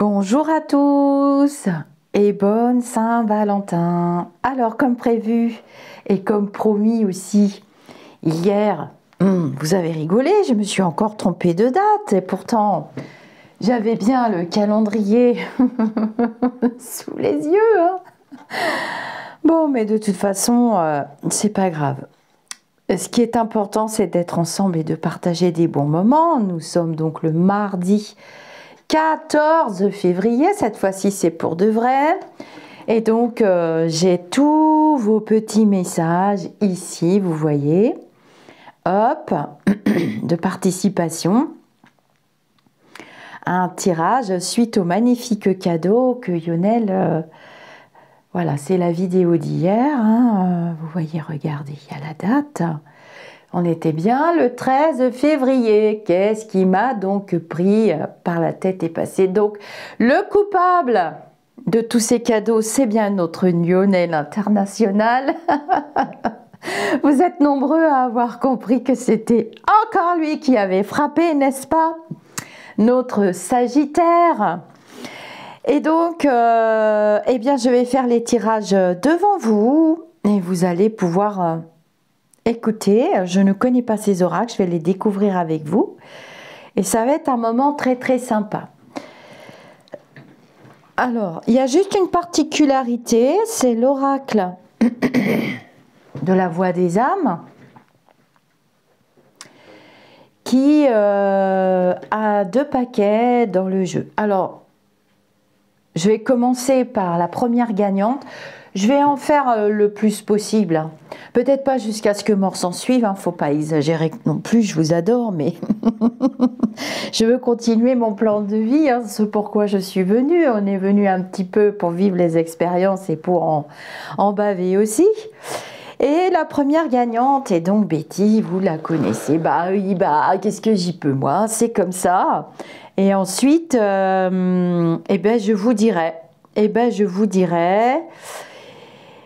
Bonjour à tous et bonne Saint-Valentin. Alors comme prévu et comme promis aussi hier, vous avez rigolé, je me suis encore trompée de date et pourtant j'avais bien le calendrier sous les yeux. Hein. Bon, mais de toute façon, c'est pas grave. Ce qui est important, c'est d'être ensemble et de partager des bons moments. Nous sommes donc le mardi 14 février, cette fois-ci c'est pour de vrai. Et donc j'ai tous vos petits messages ici, vous voyez. Hop, de participation. Un tirage suite au magnifique cadeau que Lionel... voilà, c'est la vidéo d'hier. Hein, vous voyez, regardez, il y a la date. On était bien le 13 février. Qu'est-ce qui m'a donc pris par la tête et passé? Donc, le coupable de tous ces cadeaux, c'est bien notre Lionel international. Vous êtes nombreux à avoir compris que c'était encore lui qui avait frappé, n'est-ce pas? Notre Sagittaire. Et donc, eh bien, je vais faire les tirages devant vous et vous allez pouvoir... écoutez, je ne connais pas ces oracles, je vais les découvrir avec vous. Et ça va être un moment très très sympa. Alors, il y a juste une particularité, c'est l'oracle de la voix des âmes qui a 2 paquets dans le jeu. Alors, je vais commencer par la première gagnante. Je vais en faire le plus possible. Peut-être pas jusqu'à ce que mort s'en suive, hein, faut pas exagérer non plus, je vous adore, mais je veux continuer mon plan de vie, hein, ce pourquoi je suis venue. On est venu un petit peu pour vivre les expériences et pour en baver aussi. Et la première gagnante est donc Betty, vous la connaissez. Bah oui, bah qu'est-ce que j'y peux moi, c'est comme ça. Et ensuite, eh ben je vous dirai.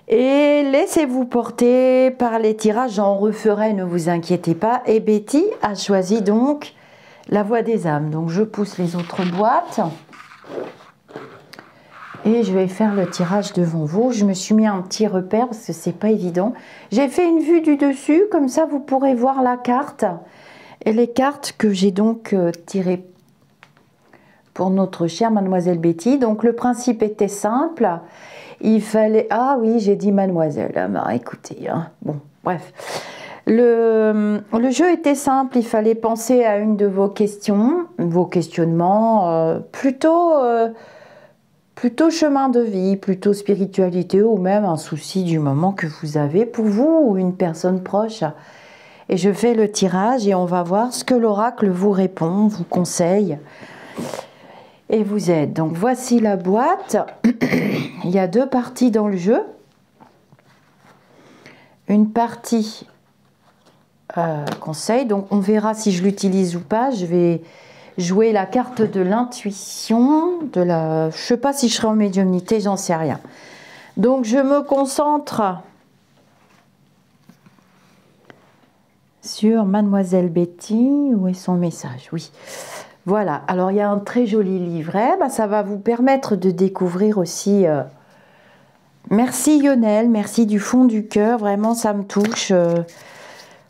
Et laissez-vous porter par les tirages, j'en referai, ne vous inquiétez pas. Et Betty a choisi donc la voix des âmes. Donc je pousse les autres boîtes. Et je vais faire le tirage devant vous. Je me suis mis un petit repère parce que c'est pas évident. J'ai fait une vue du dessus, comme ça vous pourrez voir la carte. Et les cartes que j'ai donc tirées pour notre chère mademoiselle Betty. Donc le principe était simple. Il fallait... Ah oui, j'ai dit mademoiselle. Ah bah, écoutez, hein. Bon, bref. Le jeu était simple. Il fallait penser à une de vos questions, vos questionnements, plutôt chemin de vie, plutôt spiritualité ou même un souci du moment que vous avez pour vous ou une personne proche. Et je fais le tirage et on va voir ce que l'oracle vous répond, vous conseille et vous aide. Donc voici la boîte. Il y a 2 parties dans le jeu. Une partie conseil, donc on verra si je l'utilise ou pas. Je vais jouer la carte de l'intuition, je ne sais pas si je serai en médiumnité, j'en sais rien. Donc je me concentre sur mademoiselle Betty. Où est son message? Oui. Voilà, alors il y a un très joli livret, bah, ça va vous permettre de découvrir aussi... Merci Lionel, merci du fond du cœur, vraiment ça me touche.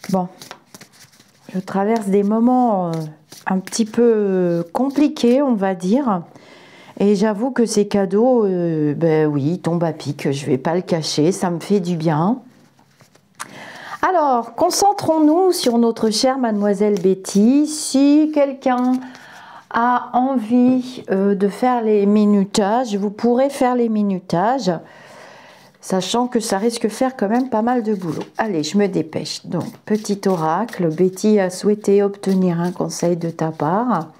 Bon, je traverse des moments un petit peu compliqués, on va dire. Et j'avoue que ces cadeaux, ben oui, tombent à pic, je ne vais pas le cacher, ça me fait du bien. Alors, concentrons-nous sur notre chère mademoiselle Betty. Si quelqu'un a envie de faire les minutages, vous pourrez faire les minutages, sachant que ça risque de faire quand même pas mal de boulot. Allez, je me dépêche. Donc, petit oracle, Betty a souhaité obtenir un conseil de ta part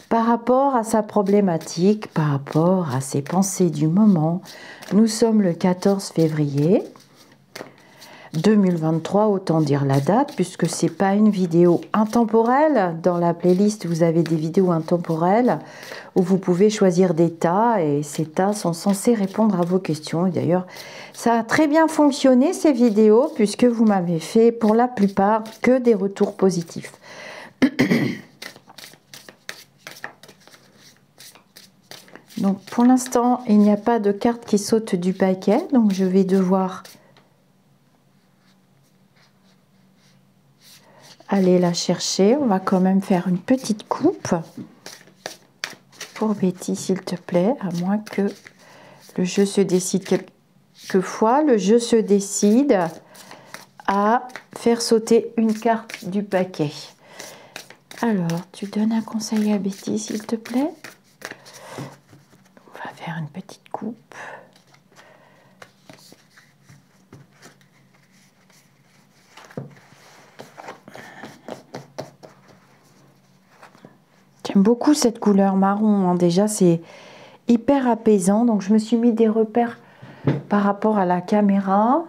par rapport à sa problématique, par rapport à ses pensées du moment. Nous sommes le 14 février 2023, autant dire la date, puisque c'est pas une vidéo intemporelle. Dans la playlist, vous avez des vidéos intemporelles où vous pouvez choisir des tas et ces tas sont censés répondre à vos questions. D'ailleurs, ça a très bien fonctionné ces vidéos puisque vous m'avez fait pour la plupart que des retours positifs. Donc pour l'instant, il n'y a pas de carte qui saute du paquet, donc je vais devoir aller la chercher. On va quand même faire une petite coupe pour Betty, s'il te plaît, à moins que le jeu se décide quelquefois. Le jeu se décide à faire sauter une carte du paquet. Alors, tu donnes un conseil à Betty, s'il te plaît. On va faire une petite coupe. J'aime beaucoup cette couleur marron, hein. Déjà, c'est hyper apaisant. Donc, je me suis mis des repères par rapport à la caméra.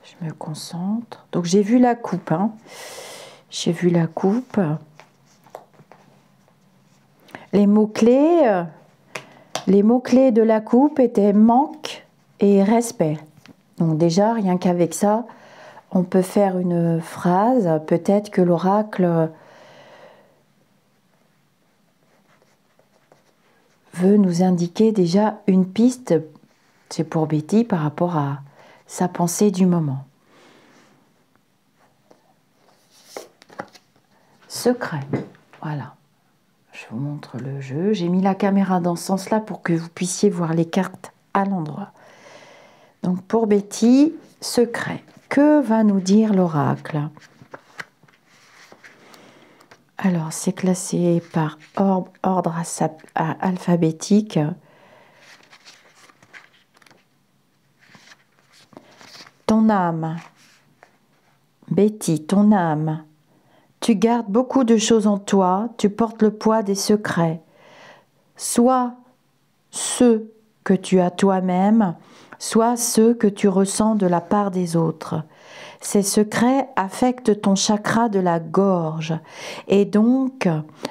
Je me concentre. Donc, j'ai vu la coupe, hein. J'ai vu la coupe. Les mots-clés de la coupe étaient manque et respect. Donc déjà, rien qu'avec ça, on peut faire une phrase. Peut-être que l'oracle veut nous indiquer déjà une piste. C'est pour Betty par rapport à sa pensée du moment. Secret. Voilà. Je vous montre le jeu. J'ai mis la caméra dans ce sens-là pour que vous puissiez voir les cartes à l'endroit. Donc pour Betty, secret. Que va nous dire l'oracle? Alors c'est classé par ordre alphabétique. Ton âme, Betty, ton âme. Tu gardes beaucoup de choses en toi, tu portes le poids des secrets. Soit ceux que tu as toi-même, soit ceux que tu ressens de la part des autres. Ces secrets affectent ton chakra de la gorge et donc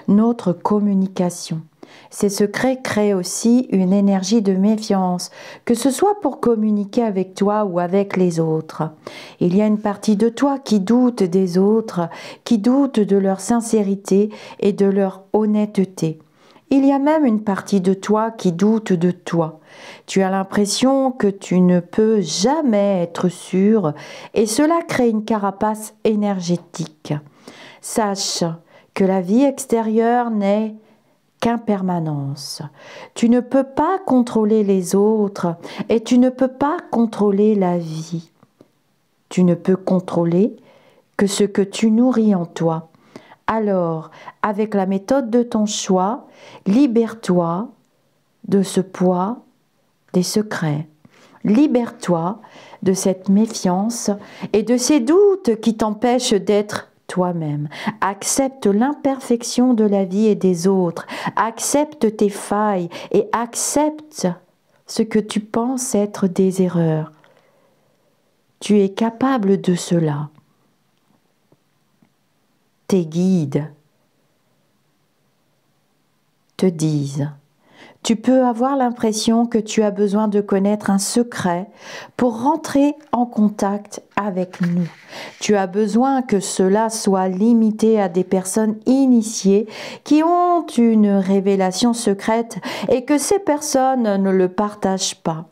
notre communication. Ces secrets créent aussi une énergie de méfiance, que ce soit pour communiquer avec toi ou avec les autres. Il y a une partie de toi qui doute des autres, qui doute de leur sincérité et de leur honnêteté. Il y a même une partie de toi qui doute de toi. Tu as l'impression que tu ne peux jamais être sûr et cela crée une carapace énergétique. Sache que la vie extérieure n'est qu'impermanence. Tu ne peux pas contrôler les autres et tu ne peux pas contrôler la vie. Tu ne peux contrôler que ce que tu nourris en toi. Alors, avec la méthode de ton choix, libère-toi de ce poids des secrets. Libère-toi de cette méfiance et de ces doutes qui t'empêchent d'être toi-même. Accepte l'imperfection de la vie et des autres. Accepte tes failles et accepte ce que tu penses être des erreurs. Tu es capable de cela. Tes guides te disent: tu peux avoir l'impression que tu as besoin de connaître un secret pour rentrer en contact avec nous. Tu as besoin que cela soit limité à des personnes initiées qui ont une révélation secrète et que ces personnes ne le partagent pas.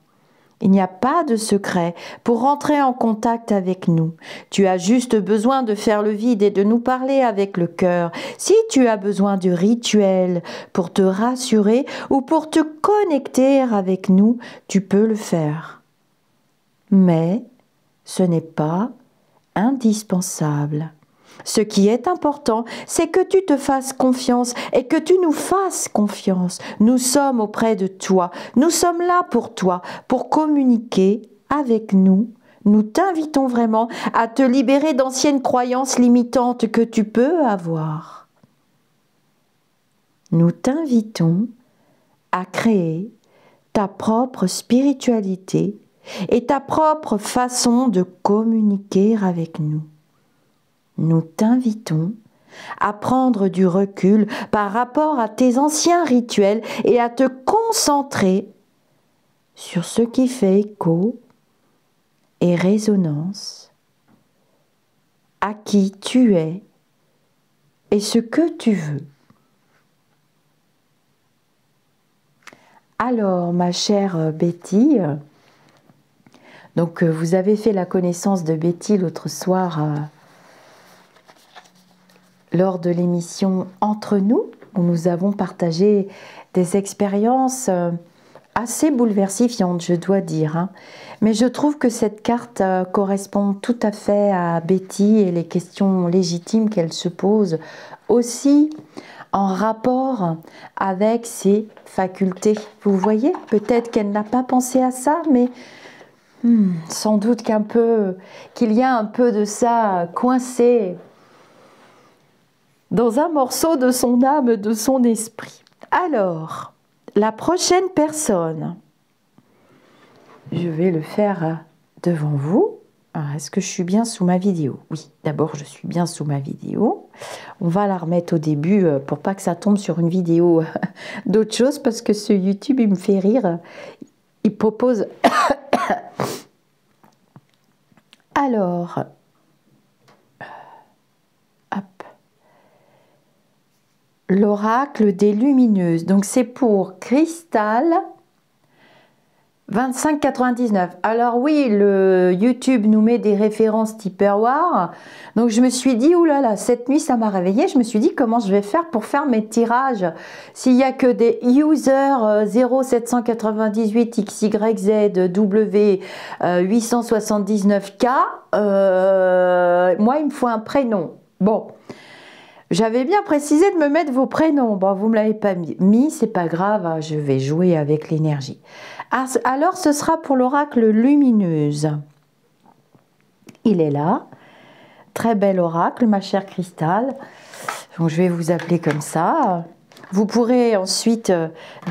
Il n'y a pas de secret pour rentrer en contact avec nous. Tu as juste besoin de faire le vide et de nous parler avec le cœur. Si tu as besoin de rituels pour te rassurer ou pour te connecter avec nous, tu peux le faire. Mais ce n'est pas indispensable. Ce qui est important, c'est que tu te fasses confiance et que tu nous fasses confiance. Nous sommes auprès de toi. Nous sommes là pour toi, pour communiquer avec nous. Nous t'invitons vraiment à te libérer d'anciennes croyances limitantes que tu peux avoir. Nous t'invitons à créer ta propre spiritualité et ta propre façon de communiquer avec nous. Nous t'invitons à prendre du recul par rapport à tes anciens rituels et à te concentrer sur ce qui fait écho et résonance, à qui tu es et ce que tu veux. Alors, ma chère Betty, donc vous avez fait la connaissance de Betty l'autre soir lors de l'émission Entre nous, où nous avons partagé des expériences assez bouleversifiantes, je dois dire. Hein. Mais je trouve que cette carte correspond tout à fait à Betty et les questions légitimes qu'elle se pose, aussi en rapport avec ses facultés. Vous voyez, peut-être qu'elle n'a pas pensé à ça, mais sans doute qu'il y a un peu de ça coincé dans un morceau de son âme, de son esprit. Alors, la prochaine personne, je vais le faire devant vous. Est-ce que je suis bien sous ma vidéo? Oui, d'abord je suis bien sous ma vidéo. On va la remettre au début pour pas que ça tombe sur une vidéo d'autre chose, parce que ce YouTube, il me fait rire. Il propose... Alors... Hop. L'oracle des lumineuses. Donc c'est pour Cristal 25,99. Alors oui, le YouTube nous met des références Tupperware. Donc je me suis dit, oulala, cette nuit ça m'a réveillée. Je me suis dit, comment je vais faire pour faire mes tirages s'il n'y a que des users 0798 XYZW 879K. Moi, il me faut un prénom. Bon. J'avais bien précisé de me mettre vos prénoms. Bon, vous ne me l'avez pas mis, c'est pas grave, hein, je vais jouer avec l'énergie. Alors, ce sera pour l'oracle lumineuse. Il est là. Très bel oracle, ma chère Cristal. Donc, je vais vous appeler comme ça. Vous pourrez ensuite,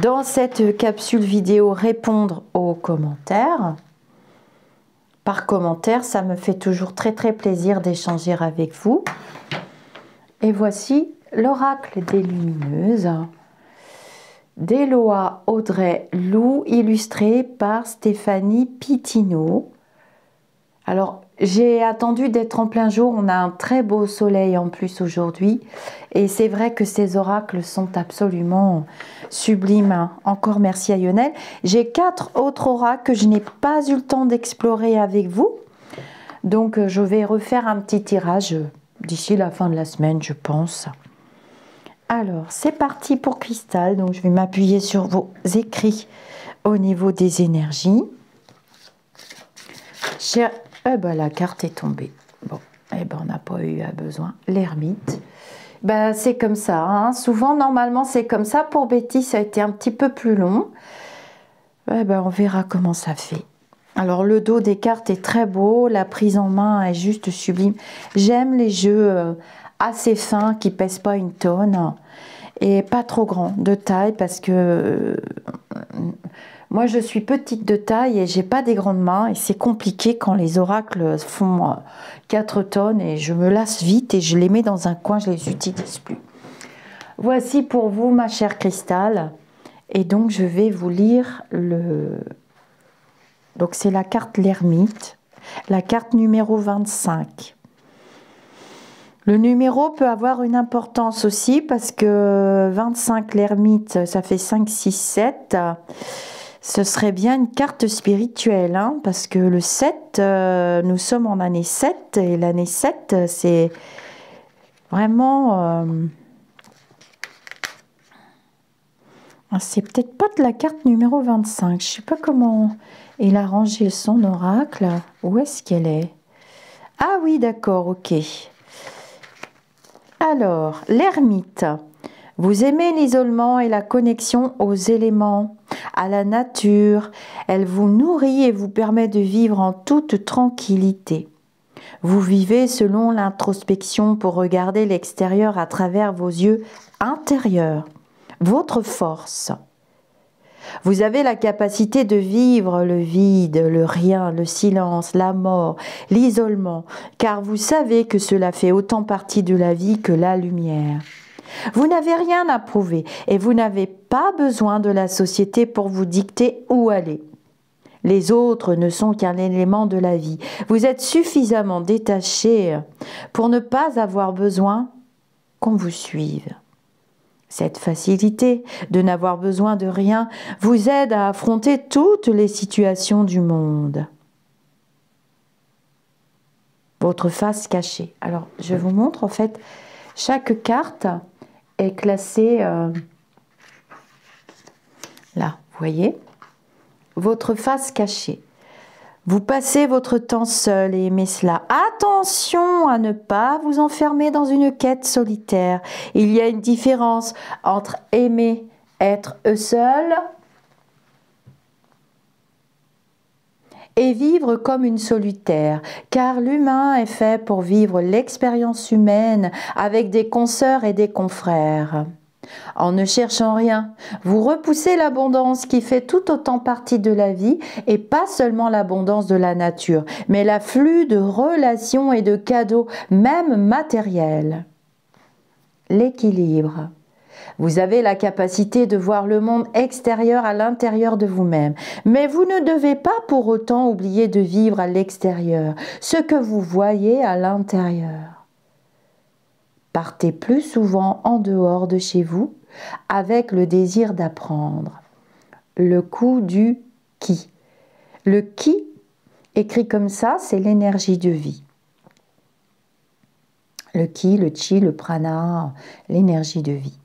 dans cette capsule vidéo, répondre aux commentaires. Par commentaire, ça me fait toujours très très plaisir d'échanger avec vous. Et voici l'oracle des lumineuses d'Eloa Audrey Lou, illustré par Stéphanie Pitino. Alors, j'ai attendu d'être en plein jour. On a un très beau soleil en plus aujourd'hui. Et c'est vrai que ces oracles sont absolument sublimes. Encore merci à Lionel. J'ai 4 autres oracles que je n'ai pas eu le temps d'explorer avec vous. Donc, je vais refaire un petit tirage d'ici la fin de la semaine, je pense. Alors, c'est parti pour Cristal. Donc, je vais m'appuyer sur vos écrits au niveau des énergies. La carte est tombée. Bon, on n'a pas eu besoin. L'ermite. C'est comme ça. Hein. Souvent, normalement, c'est comme ça. Pour Betty, ça a été un petit peu plus long. On verra comment ça fait. Alors, le dos des cartes est très beau. La prise en main est juste sublime. J'aime les jeux assez fins qui ne pèsent pas une tonne et pas trop grands de taille, parce que moi, je suis petite de taille et j'ai pas des grandes mains, et c'est compliqué quand les oracles font 4 tonnes et je me lasse vite et je les mets dans un coin, je les utilise plus. Voici pour vous, ma chère Cristal, et donc je vais vous lire le... Donc c'est la carte l'ermite, la carte numéro 25. Le numéro peut avoir une importance aussi, parce que 25 l'ermite, ça fait 5, 6, 7. Ce serait bien une carte spirituelle, hein, parce que le 7, nous sommes en année 7, et l'année 7, c'est vraiment... c'est peut-être pas de la carte numéro 25. Je sais pas comment il a rangé son oracle. Où est-ce qu'elle est? Ah oui, d'accord, ok. Alors, l'ermite. Vous aimez l'isolement et la connexion aux éléments, à la nature. Elle vous nourrit et vous permet de vivre en toute tranquillité. Vous vivez selon l'introspection pour regarder l'extérieur à travers vos yeux intérieurs. Votre force. Vous avez la capacité de vivre le vide, le rien, le silence, la mort, l'isolement, car vous savez que cela fait autant partie de la vie que la lumière. Vous n'avez rien à prouver et vous n'avez pas besoin de la société pour vous dicter où aller. Les autres ne sont qu'un élément de la vie. Vous êtes suffisamment détaché pour ne pas avoir besoin qu'on vous suive. Cette facilité de n'avoir besoin de rien vous aide à affronter toutes les situations du monde. Votre face cachée. Alors, je vous montre en fait, chaque carte est classée là, vous voyez, votre face cachée. Vous passez votre temps seul et aimez cela. Attention à ne pas vous enfermer dans une quête solitaire. Il y a une différence entre aimer être seul et vivre comme une solitaire, car l'humain est fait pour vivre l'expérience humaine avec des consoeurs et des confrères. En ne cherchant rien, vous repoussez l'abondance qui fait tout autant partie de la vie et pas seulement l'abondance de la nature, mais l'afflux de relations et de cadeaux, même matériels. L'équilibre. Vous avez la capacité de voir le monde extérieur à l'intérieur de vous-même, mais vous ne devez pas pour autant oublier de vivre à l'extérieur ce que vous voyez à l'intérieur. Partez plus souvent en dehors de chez vous avec le désir d'apprendre. Le coup du ki. Le ki, écrit comme ça, c'est l'énergie de vie. Le ki, le chi, le prana, l'énergie de vie.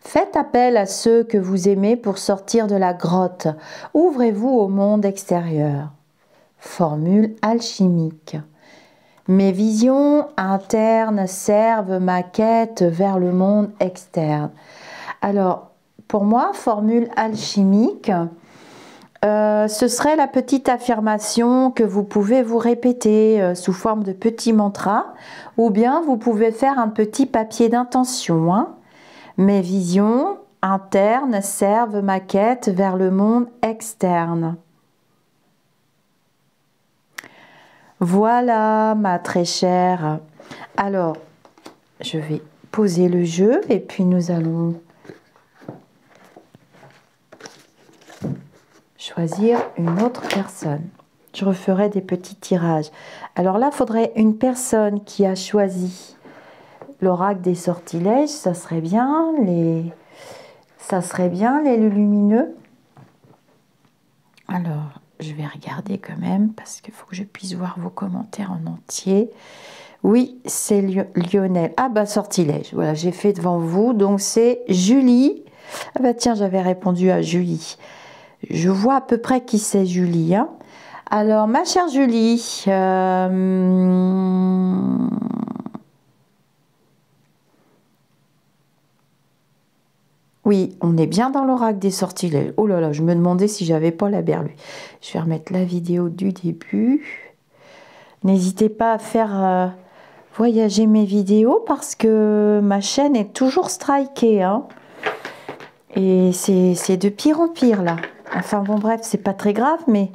Faites appel à ceux que vous aimez pour sortir de la grotte. Ouvrez-vous au monde extérieur. Formule alchimique. Mes visions internes servent ma quête vers le monde externe. Alors, pour moi, formule alchimique, ce serait la petite affirmation que vous pouvez vous répéter sous forme de petits mantras, ou bien vous pouvez faire un petit papier d'intention. Hein. Mes visions internes servent ma quête vers le monde externe. Voilà, ma très chère. Alors, je vais poser le jeu et puis nous allons choisir une autre personne. Je referai des petits tirages. Alors là, il faudrait une personne qui a choisi l'oracle des sortilèges. Ça serait bien les lumineux. Alors, je vais regarder quand même parce qu'il faut que je puisse voir vos commentaires en entier. Oui, c'est Lionel. Ah bah sortilège, voilà, j'ai fait devant vous. Donc c'est Julie. Ah bah tiens, j'avais répondu à Julie. Je vois à peu près qui c'est Julie. Hein. Alors ma chère Julie, oui, on est bien dans l'oracle des sortilèges. Oh là là, je me demandais si j'avais pas la berlue. Je vais remettre la vidéo du début. N'hésitez pas à faire voyager mes vidéos parce que ma chaîne est toujours strikée. Hein. Et c'est de pire en pire là. Enfin bon bref, c'est pas très grave, mais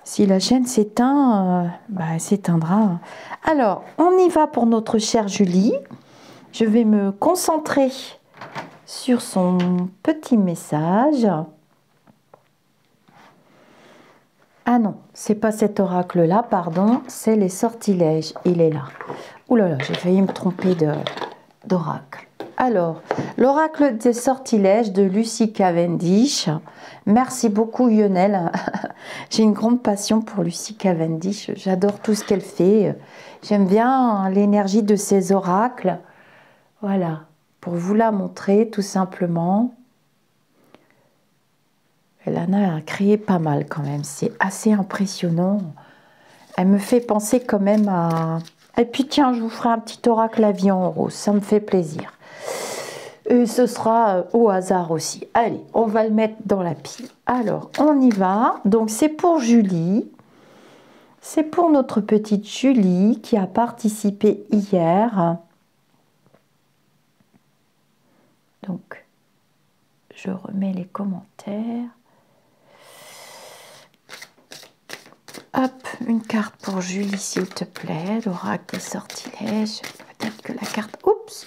si la chaîne s'éteint, elle s'éteindra. Alors, on y va pour notre chère Julie. Je vais me concentrer sur son petit message. Ah non, c'est pas cet oracle-là, pardon, c'est les sortilèges. Il est là. Ouh là là, j'ai failli me tromper d'oracle. Alors, l'oracle des sortilèges de Lucy Cavendish. Merci beaucoup Lionel. J'ai une grande passion pour Lucy Cavendish. J'adore tout ce qu'elle fait. J'aime bien l'énergie de ses oracles. Voilà. Pour vous la montrer tout simplement. Elle en a créé pas mal quand même, c'est assez impressionnant. Elle me fait penser quand même à... Et puis tiens, je vous ferai un petit oracle à vie en rose, ça me fait plaisir. Et ce sera au hasard aussi. Allez, on va le mettre dans la pile. Alors, on y va. Donc c'est pour Julie. C'est pour notre petite Julie qui a participé hier. Donc, je remets les commentaires. Hop, une carte pour Julie, s'il te plaît. L'oracle des sortilèges. Peut-être que la carte... Oups!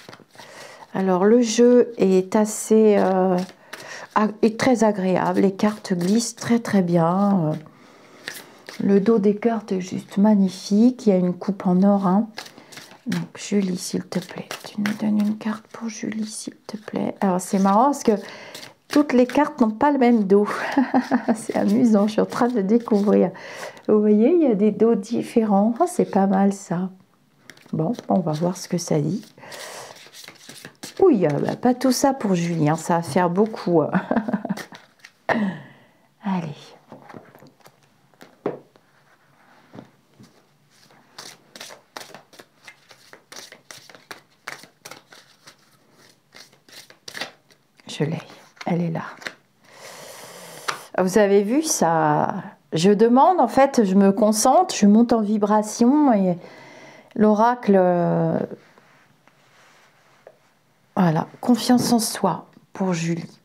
Alors, le jeu est assez... est très agréable. Les cartes glissent très très bien. Le dos des cartes est juste magnifique. Il y a une coupe en or. Hein. Donc Julie, s'il te plaît, tu nous donnes une carte pour Julie, s'il te plaît. Alors c'est marrant parce que toutes les cartes n'ont pas le même dos. C'est amusant, je suis en train de découvrir. Vous voyez, il y a des dos différents. Oh, c'est pas mal ça. Bon, on va voir ce que ça dit. Oui, bah, pas tout ça pour Julie, hein, ça va faire beaucoup. Allez. Je l'ai, elle est là. Vous avez vu ça? Je demande, en fait, je me concentre, je monte en vibration et l'oracle, voilà, confiance en soi pour Julie.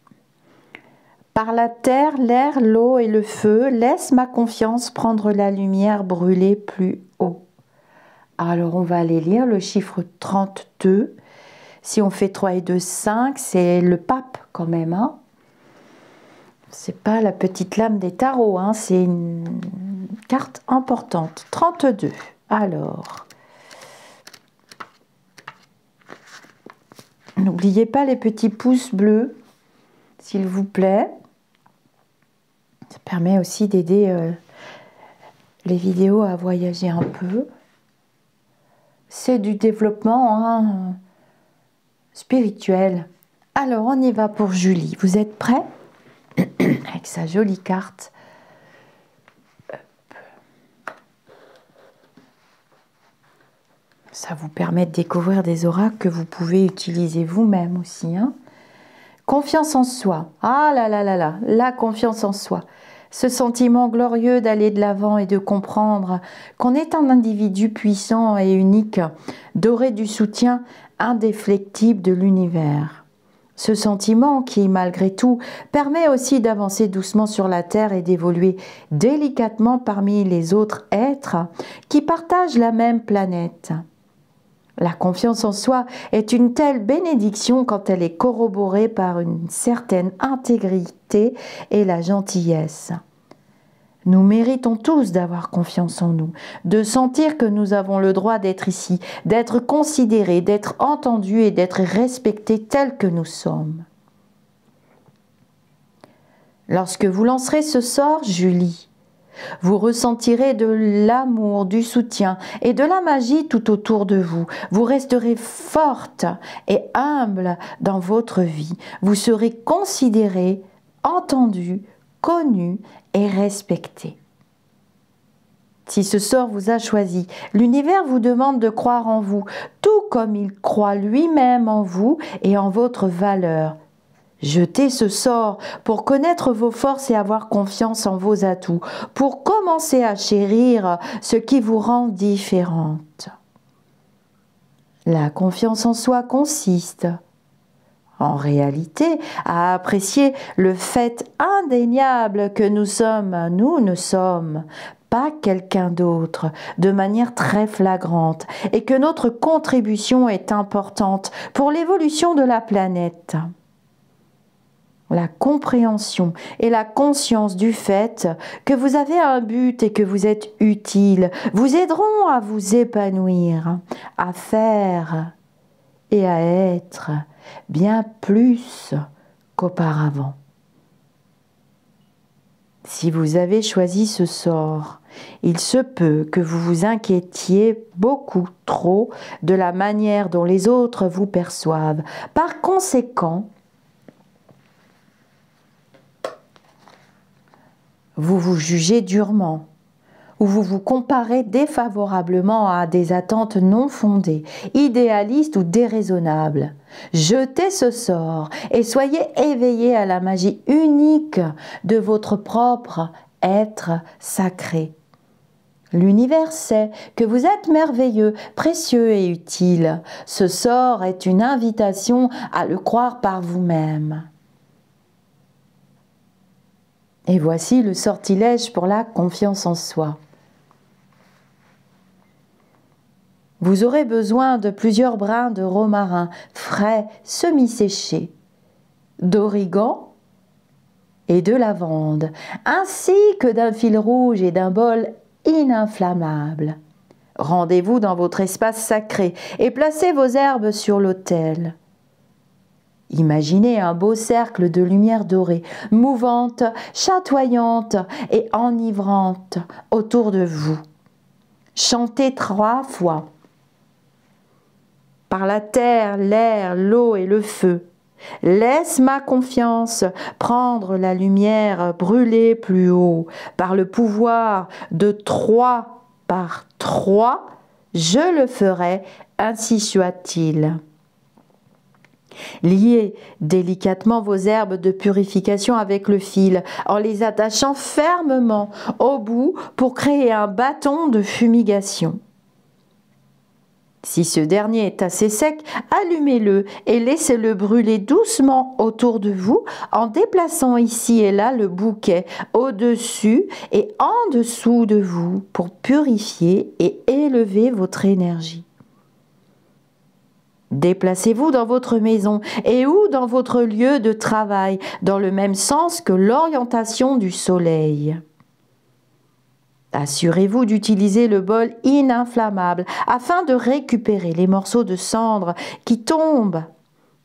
Par la terre, l'air, l'eau et le feu, laisse ma confiance prendre la lumière, brûler plus haut. Alors on va aller lire le chiffre 32. Si on fait 3 et 2, 5, c'est le pape quand même. Hein. C'est pas la petite lame des tarots, hein, c'est une carte importante. 32. Alors, n'oubliez pas les petits pouces bleus, s'il vous plaît. Ça permet aussi d'aider les vidéos à voyager un peu. C'est du développement hein, spirituel. Alors, on y va pour Julie. Vous êtes prêts? Avec sa jolie carte. Ça vous permet de découvrir des oracles que vous pouvez utiliser vous-même aussi. Hein. Confiance en soi. Ah là là là là, la confiance en soi. Ce sentiment glorieux d'aller de l'avant et de comprendre qu'on est un individu puissant et unique, doré du soutien indéflectible de l'univers. Ce sentiment qui, malgré tout, permet aussi d'avancer doucement sur la terre et d'évoluer délicatement parmi les autres êtres qui partagent la même planète. La confiance en soi est une telle bénédiction quand elle est corroborée par une certaine intégrité et la gentillesse. Nous méritons tous d'avoir confiance en nous, de sentir que nous avons le droit d'être ici, d'être considérés, d'être entendus et d'être respectés tels que nous sommes. Lorsque vous lancerez ce sort, Julie, vous ressentirez de l'amour, du soutien et de la magie tout autour de vous. Vous resterez forte et humble dans votre vie. Vous serez considérée, entendue, connue et respectée. Si ce sort vous a choisi, l'univers vous demande de croire en vous, tout comme il croit lui-même en vous et en votre valeur. Jetez ce sort pour connaître vos forces et avoir confiance en vos atouts, pour commencer à chérir ce qui vous rend différente. La confiance en soi consiste, en réalité, à apprécier le fait indéniable que nous ne sommes pas quelqu'un d'autre, de manière très flagrante, et que notre contribution est importante pour l'évolution de la planète. La compréhension et la conscience du fait que vous avez un but et que vous êtes utile vous aideront à vous épanouir, à faire et à être bien plus qu'auparavant. Si vous avez choisi ce sort, il se peut que vous vous inquiétiez beaucoup trop de la manière dont les autres vous perçoivent. Par conséquent, vous vous jugez durement ou vous vous comparez défavorablement à des attentes non fondées, idéalistes ou déraisonnables. Jetez ce sort et soyez éveillés à la magie unique de votre propre être sacré. L'univers sait que vous êtes merveilleux, précieux et utile. Ce sort est une invitation à le croire par vous-même. Et voici le sortilège pour la confiance en soi. Vous aurez besoin de plusieurs brins de romarin frais, semi-séchés, d'origan, et de lavande, ainsi que d'un fil rouge et d'un bol ininflammable. Rendez-vous dans votre espace sacré et placez vos herbes sur l'autel. Imaginez un beau cercle de lumière dorée, mouvante, chatoyante et enivrante autour de vous. Chantez 3 fois. Par la terre, l'air, l'eau et le feu. Laisse ma confiance prendre la lumière, brûler plus haut. Par le pouvoir de 3 par 3, je le ferai, ainsi soit-il. Liez délicatement vos herbes de purification avec le fil en les attachant fermement au bout pour créer un bâton de fumigation. Si ce dernier est assez sec, allumez-le et laissez-le brûler doucement autour de vous en déplaçant ici et là le bouquet au-dessus et en dessous de vous pour purifier et élever votre énergie. Déplacez-vous dans votre maison et ou dans votre lieu de travail dans le même sens que l'orientation du soleil. Assurez-vous d'utiliser le bol ininflammable afin de récupérer les morceaux de cendre qui tombent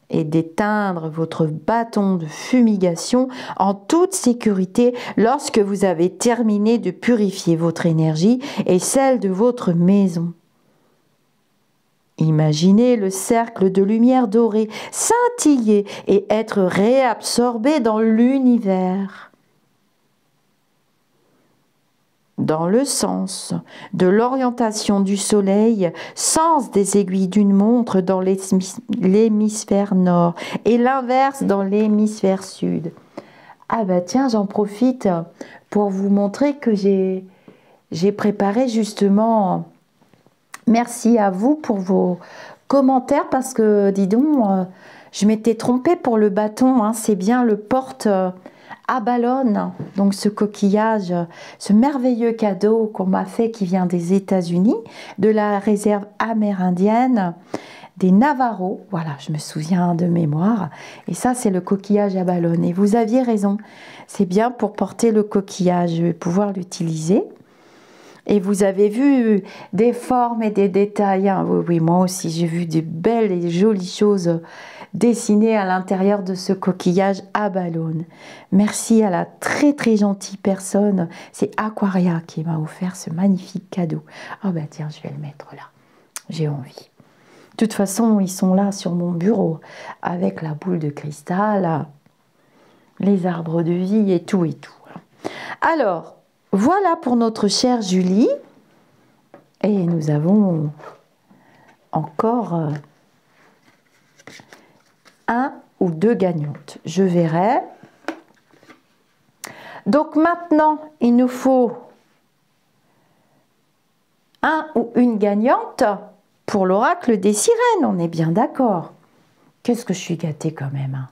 et d'éteindre votre bâton de fumigation en toute sécurité lorsque vous avez terminé de purifier votre énergie et celle de votre maison. Imaginez le cercle de lumière dorée scintiller et être réabsorbé dans l'univers. Dans le sens de l'orientation du soleil, sens des aiguilles d'une montre dans l'hémisphère nord et l'inverse dans l'hémisphère sud. Ah bah tiens, j'en profite pour vous montrer que j'ai préparé justement... Merci à vous pour vos commentaires parce que, dis donc, je m'étais trompée pour le bâton, hein, c'est bien le porte à ballonne, donc ce coquillage, ce merveilleux cadeau qu'on m'a fait qui vient des États-Unis, de la réserve amérindienne des Navajos, voilà, je me souviens de mémoire, et ça c'est le coquillage à ballonne, et vous aviez raison, c'est bien pour porter le coquillage, je vais pouvoir l'utiliser. Et vous avez vu des formes et des détails. Hein. Oui, oui, moi aussi, j'ai vu des belles et jolies choses dessinées à l'intérieur de ce coquillage à ballonne. Merci à la très très gentille personne. C'est Aquaria qui m'a offert ce magnifique cadeau. Ah bah tiens, je vais le mettre là. J'ai envie. De toute façon, ils sont là sur mon bureau avec la boule de cristal, les arbres de vie et tout et tout. Alors, voilà pour notre chère Julie. Et nous avons encore 1 ou 2 gagnantes. Je verrai. Donc maintenant, il nous faut 1 ou une gagnante pour l'oracle des sirènes. On est bien d'accord. Qu'est-ce que je suis gâtée quand même. Hein.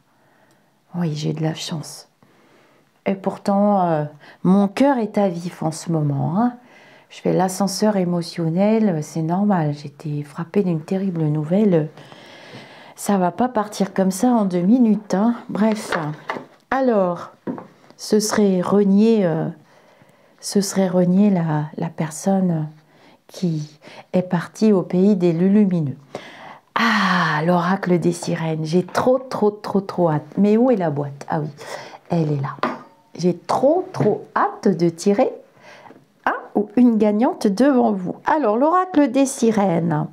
Oui, j'ai de la chance. Et pourtant, mon cœur est à vif en ce moment. Hein. Je fais l'ascenseur émotionnel, c'est normal. J'ai été frappée d'une terrible nouvelle. Ça va pas partir comme ça en 2 minutes. Hein. Bref, alors, ce serait renier la personne qui est partie au pays des Lulumineux. Ah, l'oracle des sirènes. J'ai trop hâte. Mais où est la boîte? Ah oui, elle est là. J'ai trop hâte de tirer 1 ou une gagnante devant vous. Alors, l'oracle des sirènes.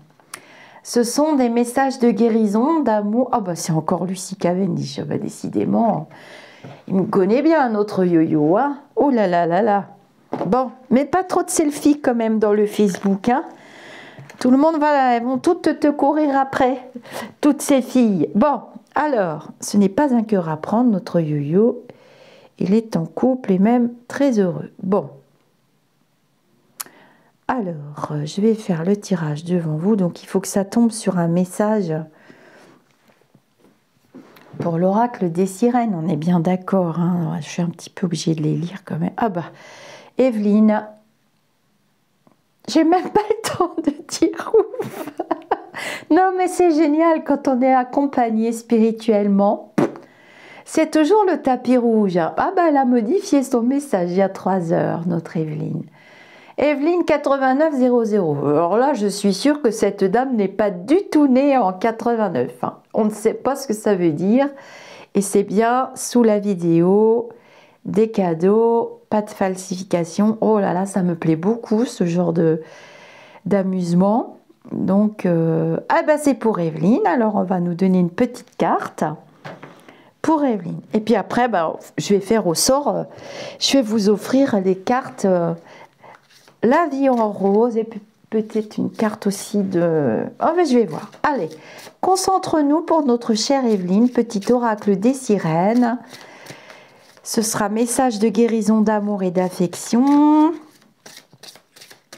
Ce sont des messages de guérison, d'amour. Ah bah c'est encore Lucie Cavendish. Bah, décidément, il me connaît bien, notre yo-yo. Hein. Oh là là là là. Bon, mais pas trop de selfies quand même dans le Facebook. Hein. Tout le monde va, elles vont toutes te courir après. Toutes ces filles. Bon, alors, ce n'est pas un cœur à prendre, notre yo-yo. Il est en couple et même très heureux. Bon. Alors, je vais faire le tirage devant vous. Donc, il faut que ça tombe sur un message pour l'oracle des sirènes. On est bien d'accord. Hein. Je suis un petit peu obligée de les lire quand même. Ah bah, Evelyne. J'ai même pas le temps de dire ouf. Non, mais c'est génial quand on est accompagné spirituellement. C'est toujours le tapis rouge. Ah bah elle a modifié son message il y a 3 heures, notre Evelyne. Evelyne 8900. Alors là, je suis sûre que cette dame n'est pas du tout née en 89. Hein. On ne sait pas ce que ça veut dire. Et c'est bien sous la vidéo, des cadeaux, pas de falsification. Oh là là, ça me plaît beaucoup ce genre d'amusement. Donc, ah bah c'est pour Evelyne. Alors, on va nous donner une petite carte pour Evelyne. Et puis après, bah, je vais faire au sort. Je vais vous offrir les cartes La vie en rose et peut-être une carte aussi de... Oh, mais je vais voir. Allez, concentre-nous pour notre chère Evelyne, petit oracle des sirènes. Ce sera message de guérison, d'amour et d'affection.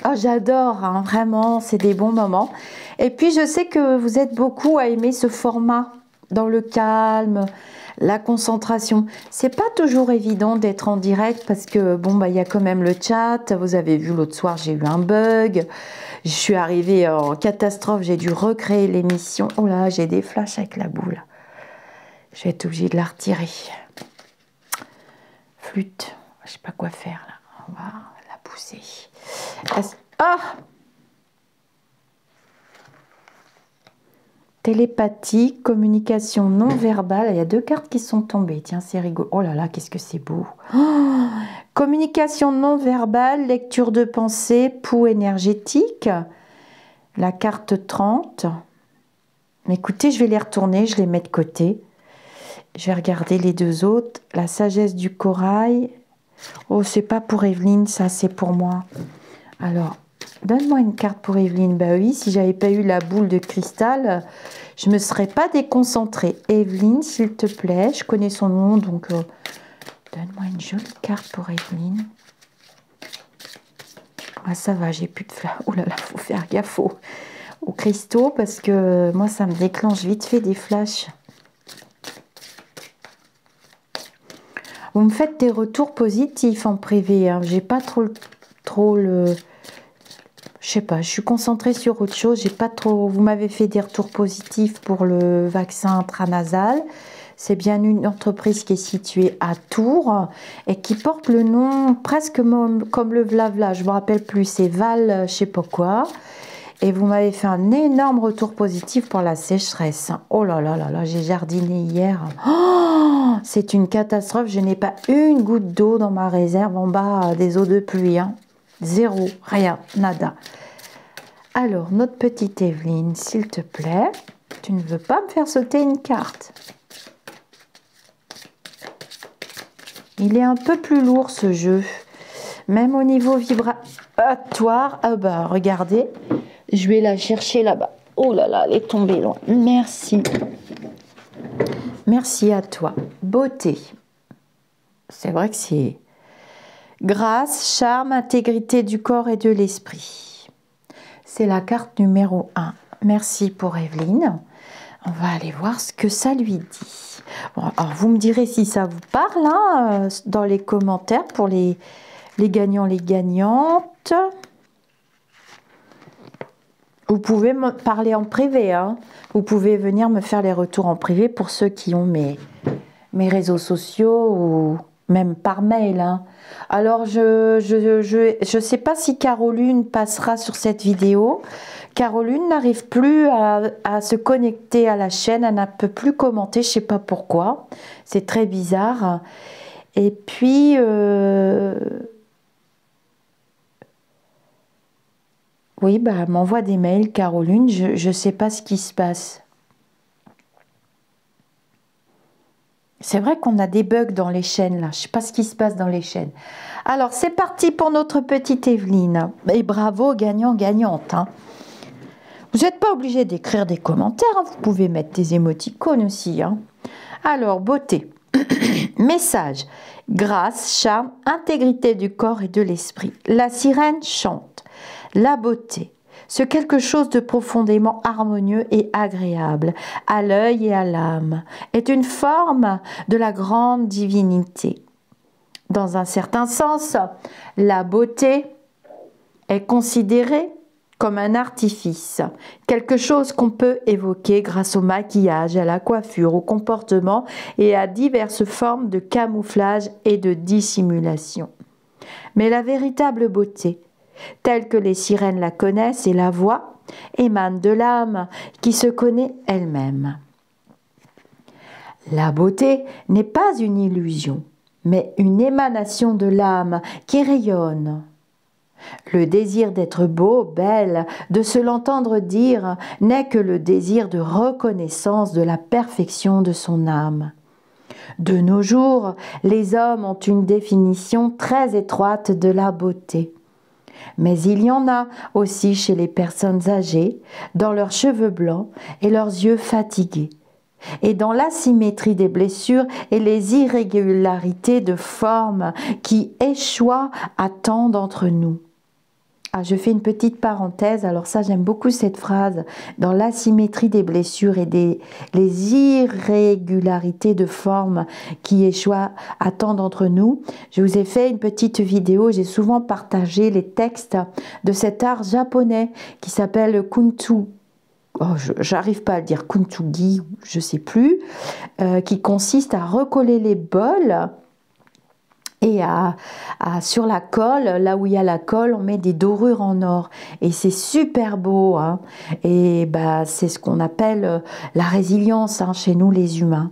Oh, j'adore, hein, vraiment, c'est des bons moments. Et puis, je sais que vous êtes beaucoup à aimer ce format dans le calme, la concentration. C'est pas toujours évident d'être en direct parce que, bon, bah, il y a quand même le chat. Vous avez vu, l'autre soir, j'ai eu un bug. Je suis arrivée en catastrophe, j'ai dû recréer l'émission. Oh là, j'ai des flashs avec la boule. Je vais être obligée de la retirer. Flûte, je sais pas quoi faire là. On va la pousser. Ah! Télépathie, communication non verbale. Il y a 2 cartes qui sont tombées. Tiens, c'est rigolo. Oh là là, qu'est-ce que c'est beau. Oh, communication non verbale, lecture de pensée, pouls énergétique. La carte 30. Écoutez, je vais les retourner, je les mets de côté. Je vais regarder les 2 autres. La sagesse du corail. Oh, c'est pas pour Evelyne, ça, c'est pour moi. Alors, donne-moi une carte pour Evelyne. Bah oui, si j'avais pas eu la boule de cristal, je me serais pas déconcentrée. Evelyne, s'il te plaît, je connais son nom, donc donne-moi une jolie carte pour Evelyne. Ah, ça va, j'ai plus de fleurs. Oh là là, faut faire gaffe aux cristaux parce que moi, ça me déclenche vite fait des flashs. Vous me faites des retours positifs en privé. Hein. J'ai pas trop le... Je sais pas, je suis concentrée sur autre chose. J'ai pas trop... Vous m'avez fait des retours positifs pour le vaccin intranasal. C'est bien une entreprise qui est située à Tours et qui porte le nom presque comme le Vlavla. Je me rappelle plus, c'est Val, je sais pas quoi. Et vous m'avez fait un énorme retour positif pour la sécheresse. Oh là là là là, j'ai jardiné hier. Oh, c'est une catastrophe. Je n'ai pas une goutte d'eau dans ma réserve en bas des eaux de pluie. Hein. Zéro, rien, nada. Alors, notre petite Evelyne, s'il te plaît, tu ne veux pas me faire sauter une carte. Il est un peu plus lourd ce jeu. Même au niveau vibratoire. Ah bah, regardez. Je vais la chercher là-bas. Oh là là, elle est tombée loin. Merci. Merci à toi. Beauté. C'est vrai que c'est grâce, charme, intégrité du corps et de l'esprit. C'est la carte numéro 1. Merci pour Evelyne. On va aller voir ce que ça lui dit. Bon, alors vous me direz si ça vous parle hein, dans les commentaires pour les gagnants, les gagnantes. Vous pouvez me parler en privé. Hein. Vous pouvez venir me faire les retours en privé pour ceux qui ont mes réseaux sociaux ou même par mail. Hein. Alors, je sais pas si Caroline passera sur cette vidéo. Caroline n'arrive plus à se connecter à la chaîne. Elle ne peut plus commenter. Je sais pas pourquoi. C'est très bizarre. Et puis... Oui, bah, elle m'envoie des mails, Caroline. Je ne sais pas ce qui se passe. C'est vrai qu'on a des bugs dans les chaînes, là. Je ne sais pas ce qui se passe dans les chaînes. Alors, c'est parti pour notre petite Evelyne. Et bravo, gagnant, gagnante. Hein. Vous n'êtes pas obligé d'écrire des commentaires. Hein. Vous pouvez mettre des émoticônes aussi. Hein. Alors, beauté. Message. Grâce, charme, intégrité du corps et de l'esprit. La sirène chante. La beauté, ce quelque chose de profondément harmonieux et agréable, à l'œil et à l'âme, est une forme de la grande divinité. Dans un certain sens, la beauté est considérée comme un artifice, quelque chose qu'on peut évoquer grâce au maquillage, à la coiffure, au comportement et à diverses formes de camouflage et de dissimulation. Mais la véritable beauté, telle que les sirènes la connaissent et la voient, émane de l'âme qui se connaît elle-même. La beauté n'est pas une illusion, mais une émanation de l'âme qui rayonne. Le désir d'être beau, belle, de se l'entendre dire, n'est que le désir de reconnaissance de la perfection de son âme. De nos jours, les hommes ont une définition très étroite de la beauté. Mais il y en a aussi chez les personnes âgées, dans leurs cheveux blancs et leurs yeux fatigués, et dans l'asymétrie des blessures et les irrégularités de forme qui échoient à tant d'entre nous. Ah, je fais une petite parenthèse, alors ça j'aime beaucoup cette phrase, dans l'asymétrie des blessures et les irrégularités de forme qui échouent à tant d'entre nous. Je vous ai fait une petite vidéo, j'ai souvent partagé les textes de cet art japonais qui s'appelle Kuntu. Oh, j'arrive pas à le dire, Kuntugi, je sais plus, qui consiste à recoller les bols. Et sur la colle, là où il y a la colle, on met des dorures en or. Et c'est super beau. Hein. Et c'est ce qu'on appelle la résilience chez nous les humains.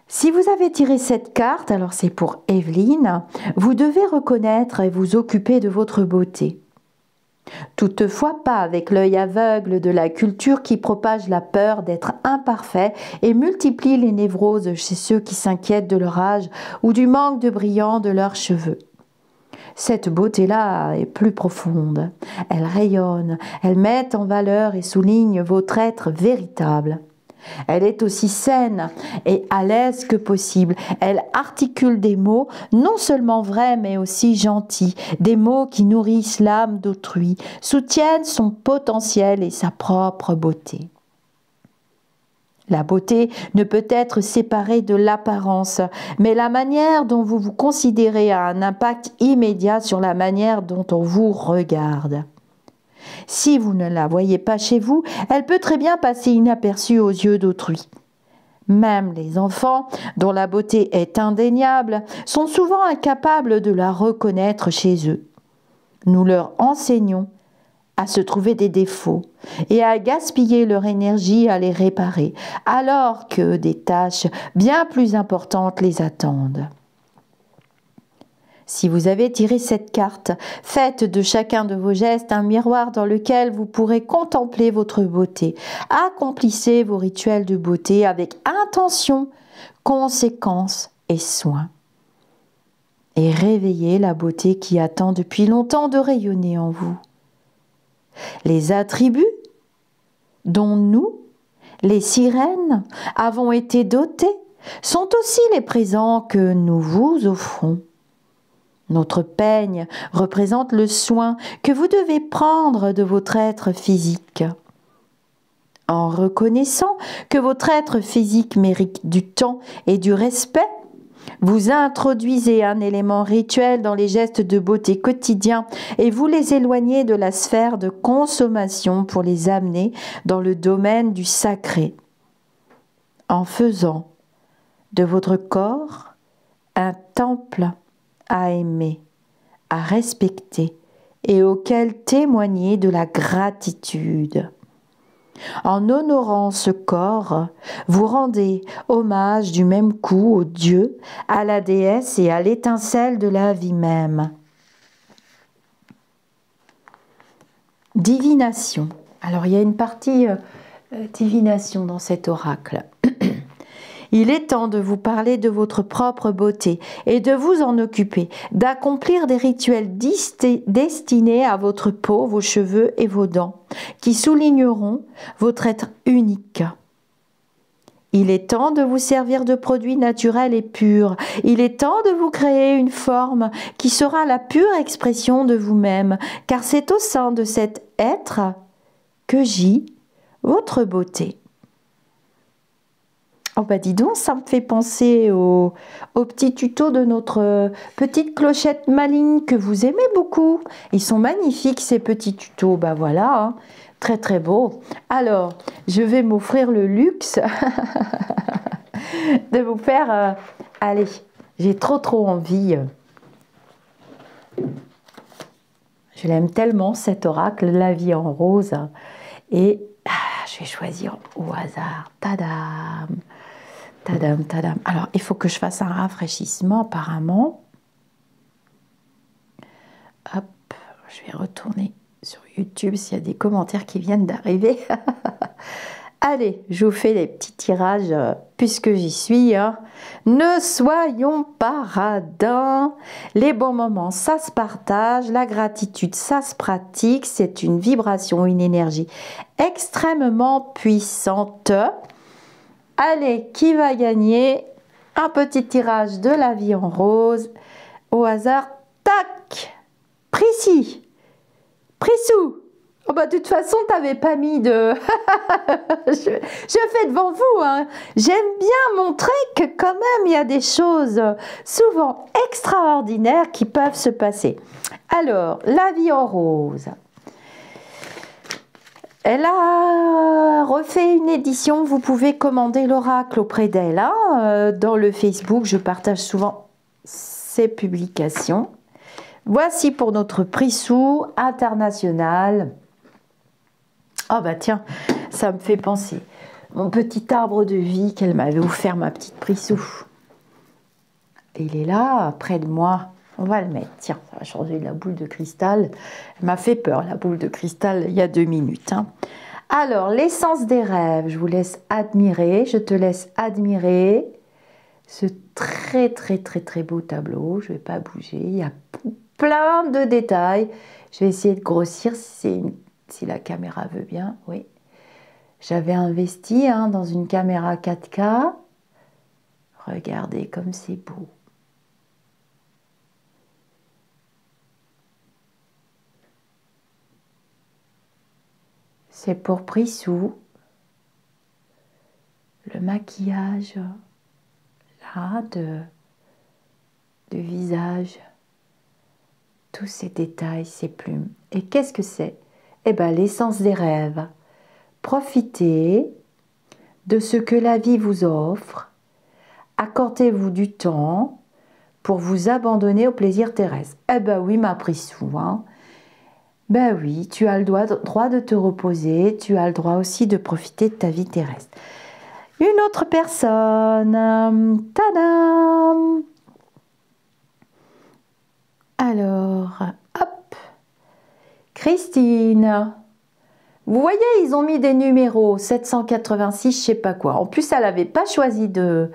Si vous avez tiré cette carte, alors c'est pour Evelyne, vous devez reconnaître et vous occuper de votre beauté. Toutefois pas avec l'œil aveugle de la culture qui propage la peur d'être imparfait et multiplie les névroses chez ceux qui s'inquiètent de leur âge ou du manque de brillant de leurs cheveux. Cette beauté-là est plus profonde, elle rayonne, elle met en valeur et souligne votre être véritable. Elle est aussi saine et à l'aise que possible. Elle articule des mots non seulement vrais mais aussi gentils, des mots qui nourrissent l'âme d'autrui, soutiennent son potentiel et sa propre beauté. La beauté ne peut être séparée de l'apparence, mais la manière dont vous vous considérez a un impact immédiat sur la manière dont on vous regarde. Si vous ne la voyez pas chez vous, elle peut très bien passer inaperçue aux yeux d'autrui. Même les enfants, dont la beauté est indéniable, sont souvent incapables de la reconnaître chez eux. Nous leur enseignons à se trouver des défauts et à gaspiller leur énergie à les réparer, alors que des tâches bien plus importantes les attendent. Si vous avez tiré cette carte, faites de chacun de vos gestes un miroir dans lequel vous pourrez contempler votre beauté. Accomplissez vos rituels de beauté avec intention, conséquence et soin. Et réveillez la beauté qui attend depuis longtemps de rayonner en vous. Les attributs dont nous, les sirènes, avons été dotés sont aussi les présents que nous vous offrons. Notre peigne représente le soin que vous devez prendre de votre être physique. En reconnaissant que votre être physique mérite du temps et du respect, vous introduisez un élément rituel dans les gestes de beauté quotidiens et vous les éloignez de la sphère de consommation pour les amener dans le domaine du sacré. En faisant de votre corps un temple à aimer, à respecter et auquel témoigner de la gratitude. En honorant ce corps, vous rendez hommage du même coup au Dieu, à la déesse et à l'étincelle de la vie même. Divination. Alors il y a une partie divination dans cet oracle. Il est temps de vous parler de votre propre beauté et de vous en occuper, d'accomplir des rituels destinés à votre peau, vos cheveux et vos dents, qui souligneront votre être unique. Il est temps de vous servir de produits naturels et purs. Il est temps de vous créer une forme qui sera la pure expression de vous-même, car c'est au sein de cet être que gît votre beauté. Oh bah dis donc, ça me fait penser au petit tuto de notre petite clochette maligne que vous aimez beaucoup. Ils sont magnifiques ces petits tutos, bah voilà, hein. Très très beau. Alors, je vais m'offrir le luxe de vous faire... allez, j'ai trop envie. Je l'aime tellement cet oracle, la vie en rose. Et je vais choisir au hasard. Tadam! Tadam, tadam. Alors, il faut que je fasse un rafraîchissement apparemment. Hop, je vais retourner sur YouTube s'il y a des commentaires qui viennent d'arriver. Allez, je vous fais les petits tirages puisque j'y suis. Hein. Ne soyons pas radins. Les bons moments, ça se partage. La gratitude, ça se pratique. C'est une vibration, une énergie extrêmement puissante. Allez, qui va gagner? Un petit tirage de la vie en rose. Au hasard, tac! Prissy! Prissou! Oh bah, de toute façon, t'avais pas mis de... je fais devant vous, hein. J'aime bien montrer que quand même, il y a des choses souvent extraordinaires qui peuvent se passer. Alors, la vie en rose. Elle a refait une édition, vous pouvez commander l'oracle auprès d'elle. Hein. Dans le Facebook, je partage souvent ses publications. Voici pour notre Prissou international. Oh bah tiens, ça me fait penser. Mon petit arbre de vie qu'elle m'avait offert, ma petite Prissou. Il est là, près de moi. On va le mettre. Tiens, ça va changer la boule de cristal. Elle m'a fait peur, la boule de cristal, il y a 2 minutes. Hein. Alors, l'essence des rêves, je vous laisse admirer. Je te laisse admirer ce très beau tableau. Je ne vais pas bouger. Il y a plein de détails. Je vais essayer de grossir si la caméra veut bien. Oui. J'avais investi dans une caméra 4K. Regardez comme c'est beau. C'est pour Prissou, le maquillage là de visage, tous ces détails, ces plumes. Et qu'est-ce que c'est? Eh bien, l'essence des rêves. Profitez de ce que la vie vous offre, accordez-vous du temps pour vous abandonner au plaisir terrestre. Eh bien oui, ma Prissou, hein. Ben oui, tu as le droit de te reposer, tu as le droit aussi de profiter de ta vie terrestre. Une autre personne, tadam! Alors, hop, Christine. Vous voyez, ils ont mis des numéros, 786, je sais pas quoi. En plus, elle n'avait pas choisi de...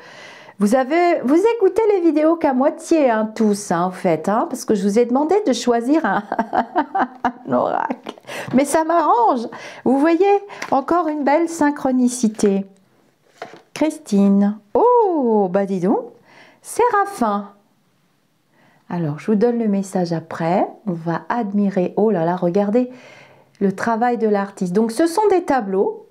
Vous écoutez les vidéos qu'à moitié, hein, tous, hein, en fait, hein, parce que je vous ai demandé de choisir un oracle. Mais ça m'arrange. Vous voyez, encore une belle synchronicité. Christine. Oh, bah dis donc, Séraphin. Alors, je vous donne le message après. On va admirer, oh là là, regardez le travail de l'artiste. Donc, ce sont des tableaux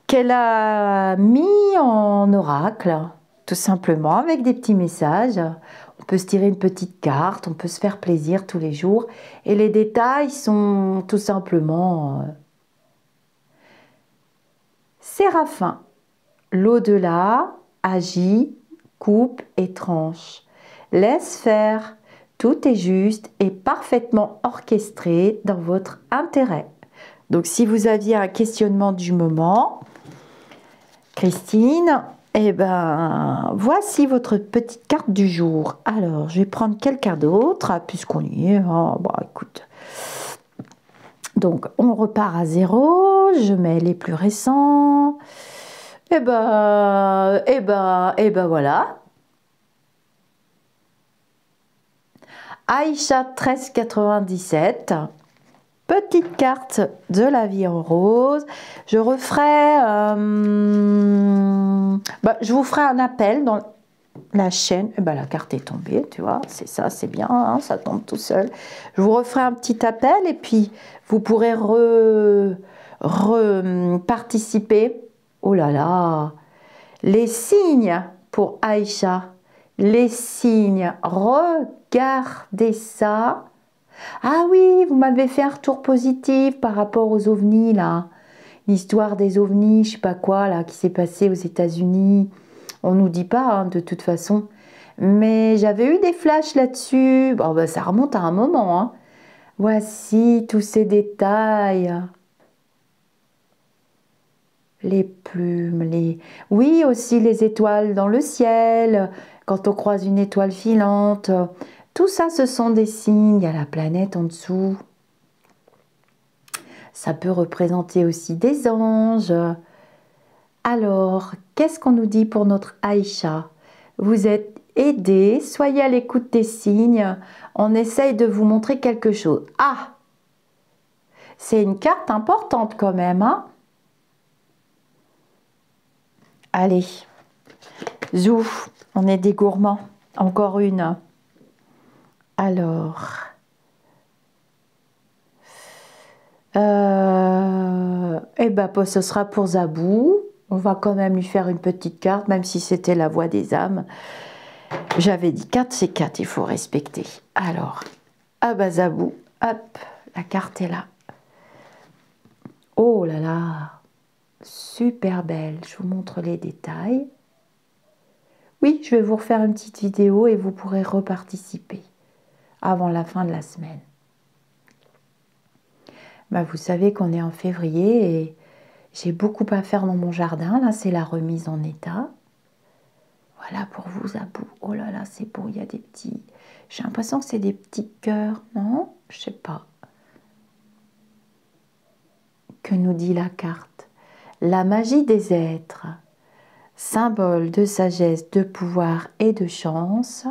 qu'elle a mis en oracle, tout simplement, avec des petits messages. On peut se tirer une petite carte, on peut se faire plaisir tous les jours. Et les détails sont tout simplement... Séraphin, l'au-delà agit, coupe et tranche. Laisse faire, tout est juste et parfaitement orchestré dans votre intérêt. Donc, si vous aviez un questionnement du moment... Christine, eh ben, voici votre petite carte du jour. Alors, je vais prendre quelqu'un d'autre, puisqu'on y est. Oh, bon, écoute. Donc, on repart à 0. Je mets les plus récents. Eh ben, voilà. Aïcha 1397. Petite carte de la vie en rose. Je referai... je vous ferai un appel dans la chaîne. Et la carte est tombée, tu vois. C'est ça, c'est bien, hein, ça tombe tout seul. Je vous referai un petit appel et puis vous pourrez participer. Oh là là, Les signes pour Aïcha. Les signes. Regardez ça. Ah oui, vous m'avez fait un retour positif par rapport aux ovnis, là. L'histoire des ovnis, je sais pas quoi, là, qui s'est passé aux États-Unis. On nous dit pas, hein, de toute façon. Mais j'avais eu des flashs là-dessus. Bon, ben, ça remonte à un moment, hein. Voici tous ces détails. Les plumes, les... Oui, aussi les étoiles dans le ciel, quand on croise une étoile filante. Tout ça, ce sont des signes. Il y a la planète en dessous. Ça peut représenter aussi des anges. Alors, qu'est-ce qu'on nous dit pour notre Aïcha? Vous êtes aidés, soyez à l'écoute des signes. On essaye de vous montrer quelque chose. Ah! C'est une carte importante quand même, hein? Allez, zou, on est des gourmands. Encore une. Alors, eh ben, ce sera pour Zabou. On va quand même lui faire une petite carte, même si c'était la voix des âmes. J'avais dit 4, c'est 4, il faut respecter. Alors, ah bah Zabou, hop, la carte est là. Oh là là, super belle. Je vous montre les détails. Oui, je vais vous refaire une petite vidéo et vous pourrez reparticiper avant la fin de la semaine. Bah, vous savez qu'on est en février et j'ai beaucoup à faire dans mon jardin. Là, c'est la remise en état. Voilà pour vous, Zabou. Oh là là, c'est beau, il y a des petits... J'ai l'impression que c'est des petits cœurs, non? Je sais pas. Que nous dit la carte? La magie des êtres, symbole de sagesse, de pouvoir et de chance.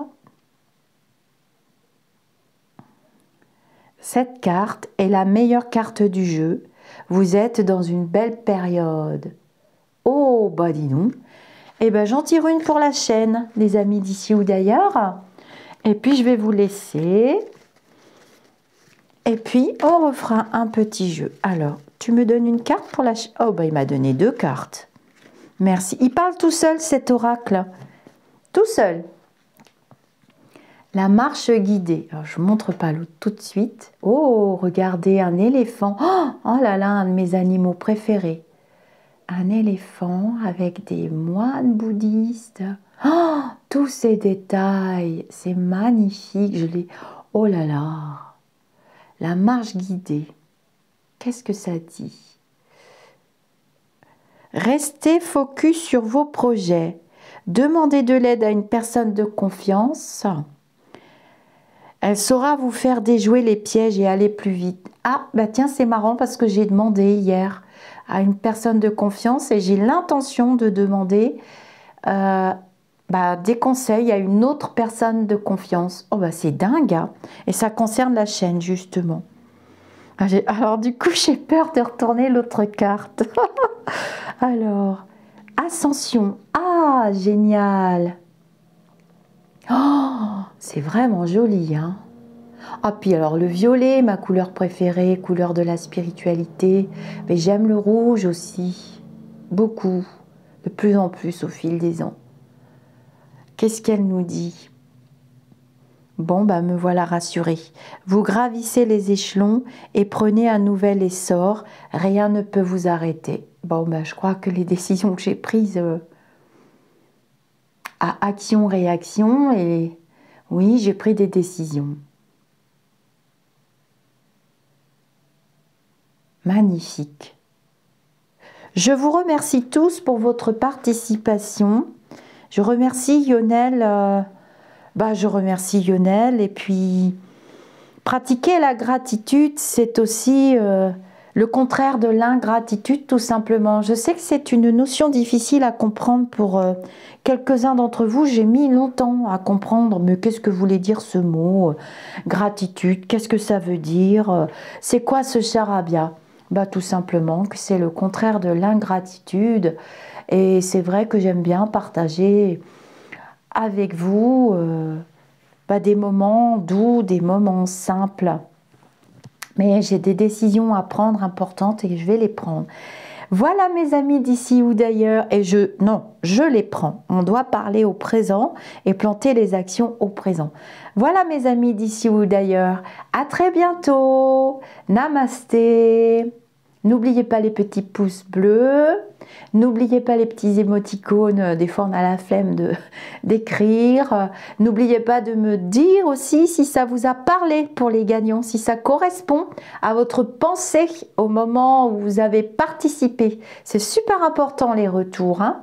Cette carte est la meilleure carte du jeu. Vous êtes dans une belle période. Oh, bah dis donc. Eh ben, j'en tire une pour la chaîne, les amis d'ici ou d'ailleurs. Et puis, je vais vous laisser. Et puis, on refera un petit jeu. Alors, tu me donnes une carte pour la chaîne? Oh, bah, il m'a donné 2 cartes. Merci. Il parle tout seul, cet oracle. Tout seul. La marche guidée. Alors, je ne montre pas l'autre tout de suite. Oh, regardez, un éléphant. Oh là là, un de mes animaux préférés. Un éléphant avec des moines bouddhistes. Oh, tous ces détails, c'est magnifique. Oh là là, la marche guidée. Qu'est-ce que ça dit? Restez focus sur vos projets. Demandez de l'aide à une personne de confiance. Elle saura vous faire déjouer les pièges et aller plus vite. Ah, bah tiens, c'est marrant parce que j'ai demandé hier à une personne de confiance et j'ai l'intention de demander des conseils à une autre personne de confiance. Oh bah c'est dingue, hein. Et ça concerne la chaîne justement. Alors du coup j'ai peur de retourner l'autre carte. Alors, ascension. Ah, génial. Oh, c'est vraiment joli, hein. Ah, puis alors le violet, ma couleur préférée, couleur de la spiritualité. Mais j'aime le rouge aussi, beaucoup, de plus en plus au fil des ans. Qu'est-ce qu'elle nous dit? Bon, bah me voilà rassurée. Vous gravissez les échelons et prenez un nouvel essor. Rien ne peut vous arrêter. Bon, bah je crois que les décisions que j'ai prises à action-réaction, et oui, j'ai pris des décisions. Magnifique. Je vous remercie tous pour votre participation. Je remercie Lionel. Je remercie Lionel. Et puis, pratiquer la gratitude, c'est aussi le contraire de l'ingratitude, tout simplement. Je sais que c'est une notion difficile à comprendre pour quelques-uns d'entre vous. J'ai mis longtemps à comprendre, mais qu'est-ce que voulait dire ce mot gratitude? Qu'est-ce que ça veut dire? C'est quoi ce charabia? Tout simplement que c'est le contraire de l'ingratitude. Et c'est vrai que j'aime bien partager avec vous des moments doux, des moments simples. Mais j'ai des décisions à prendre importantes et je vais les prendre. Voilà mes amis d'ici ou d'ailleurs, et je les prends. On doit parler au présent et planter les actions au présent. Voilà mes amis d'ici ou d'ailleurs. À très bientôt. Namasté. N'oubliez pas les petits pouces bleus. N'oubliez pas les petits émoticônes. Des fois on a la flemme d'écrire. N'oubliez pas de me dire aussi si ça vous a parlé pour les gagnants, si ça correspond à votre pensée au moment où vous avez participé. C'est super important les retours, hein.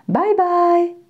Bye bye.